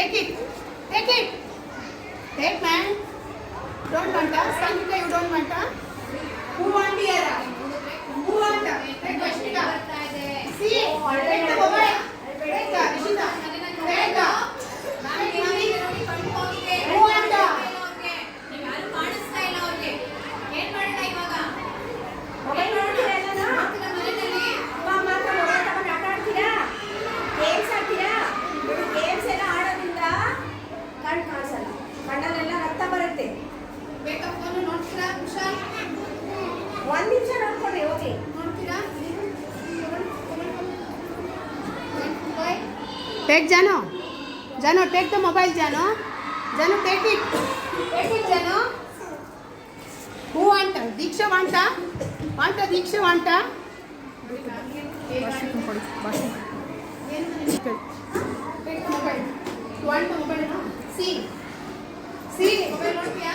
take it. Take it. Take, man. Don't want to. Sanjika, you don't want to. Who want here? Who want to? Take Vashnika. See, take the mobile. Take the Rishita. Take the. Who want to? Mobile ನೋಡ್ತೀರಾ ಎಲ್ಲನೂ? ಅಮ್ಮ ಅಮ್ಮ ಅಂತ mobile ತಗೊಂಡು ಆಟ ಆಡ್ತೀರಾ? Games ಆಡ್ತೀರಾ? Games ಎಲ್ಲ ಆಡೋದ್ರಿಂದ ಕಣ್ಣು ಕಾಣಿಸಲ್ಲ, ಕಣ್ಣಲ್ಲೆಲ್ಲ ರಕ್ತ ಬರುತ್ತೆ. ಬೇಕಾ ಫೋನ್ ನೋಡ್ತೀರಾ ಕುಶಾಲ್? ಒಂದು ನಿಮಿಷ ನೋಡ್ಕೊಡ್ರಿ ಹೋಗಿ. ನೋಡ್ತೀರಾ? Take Jano. Jano, take the mobile, Jano. Jano, take it. Take it, Jano. Who want? Diksha want? Want Diksha want? Take the mobile. You want the mobile, no? See. See, mobile ನೋಡ್ತೀಯಾ?